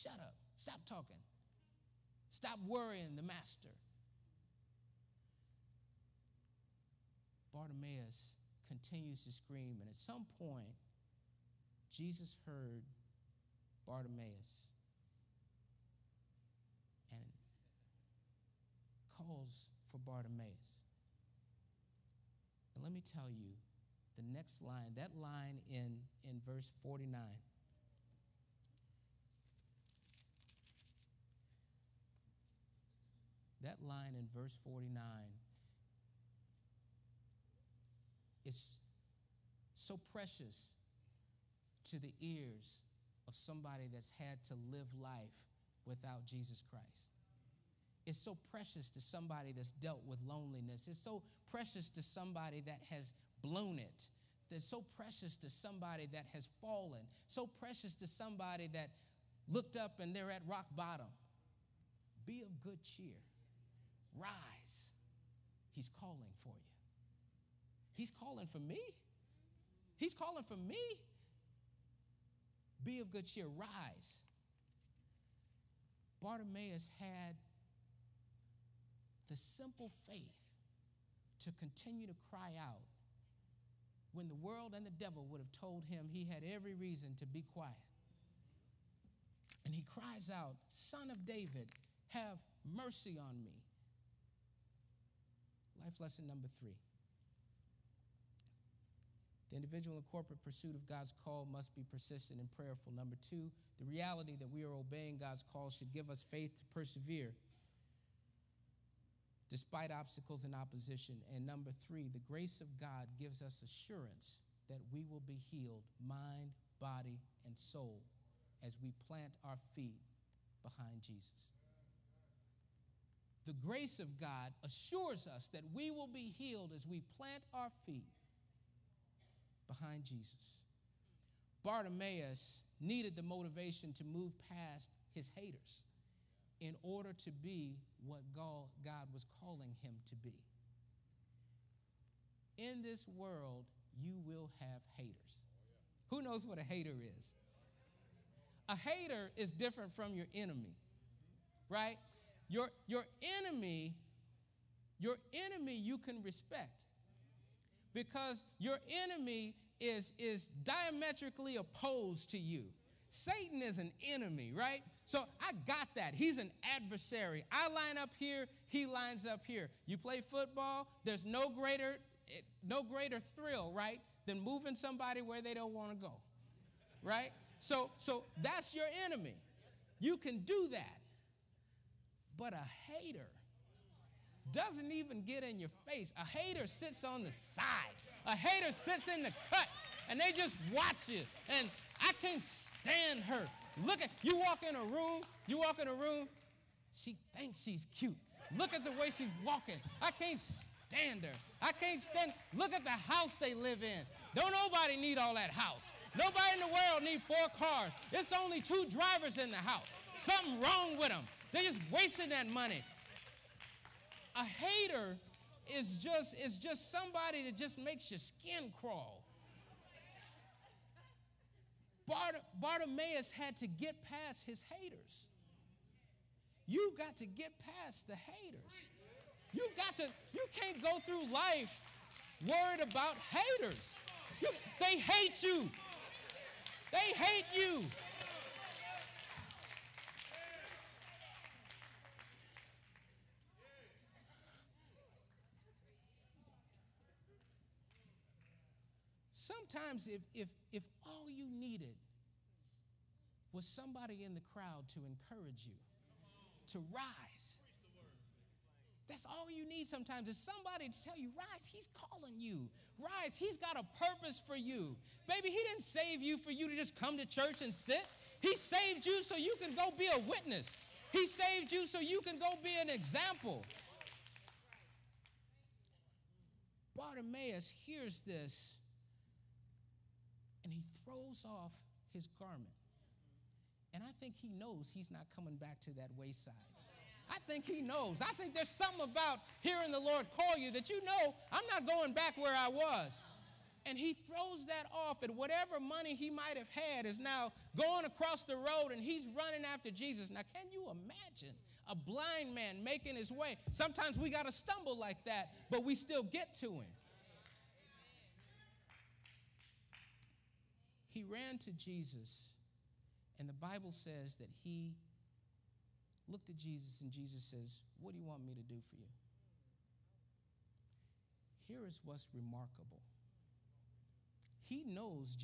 Shut up. Stop talking. Stop worrying the master. Bartimaeus continues to scream, and at some point, Jesus heard Bartimaeus and calls for Bartimaeus. And let me tell you, the next line, that line in verse 49, that line in verse 49 is so precious to the ears of somebody that's had to live life without Jesus Christ. It's so precious to somebody that's dealt with loneliness. It's so precious to somebody that has blown it. It's so precious to somebody that has fallen. So precious to somebody that looked up and they're at rock bottom. Be of good cheer. Rise. He's calling for you. He's calling for me. He's calling for me. Be of good cheer. Rise. Bartimaeus had the simple faith to continue to cry out when the world and the devil would have told him he had every reason to be quiet. And he cries out, "Son of David, have mercy on me." Life lesson number 3. The individual and corporate pursuit of God's call must be persistent and prayerful. Number 2, the reality that we are obeying God's call should give us faith to persevere despite obstacles and opposition. And number 3, the grace of God gives us assurance that we will be healed, mind, body, and soul, as we plant our feet behind Jesus. The grace of God assures us that we will be healed as we plant our feet behind Jesus. Bartimaeus needed the motivation to move past his haters in order to be what God was calling him to be. In this world, you will have haters. Who knows what a hater is? A hater is different from your enemy, right? Your enemy you can respect, because your enemy is diametrically opposed to you. Satan is an enemy, right? So I got that. He's an adversary. I line up here, he lines up here. You play football, there's no greater thrill, right, than moving somebody where they don't want to go, right? So that's your enemy. You can do that. But a hater doesn't even get in your face. A hater sits on the side. A hater sits in the cut, and they just watch you. And I can't stand her. Look at, you walk in a room, she thinks she's cute. Look at the way she's walking. I can't stand her. Look at the house they live in. Don't nobody need all that house. Nobody in the world need 4 cars. It's only 2 drivers in the house. Something wrong with them. They're just wasting that money. A hater is just somebody that just makes your skin crawl. Bartimaeus had to get past his haters. You've got to get past the haters. You can't go through life worried about haters. They hate you. They hate you. Sometimes if all you needed was somebody in the crowd to encourage you, to rise, that's all you need sometimes, is somebody to tell you, rise, he's calling you. Rise, he's got a purpose for you. Baby, he didn't save you for you to just come to church and sit. He saved you so you can go be a witness. He saved you so you can go be an example. Bartimaeus hears this, and he throws off his garment. And I think he knows he's not coming back to that wayside. I think he knows. I think there's something about hearing the Lord call you that you know, I'm not going back where I was. And he throws that off, and whatever money he might have had is now going across the road, and he's running after Jesus. Now, can you imagine a blind man making his way? Sometimes we got to stumble like that, but we still get to him. He ran to Jesus, and the Bible says that he looked at Jesus, and Jesus says, what do you want me to do for you? Here is what's remarkable. He knows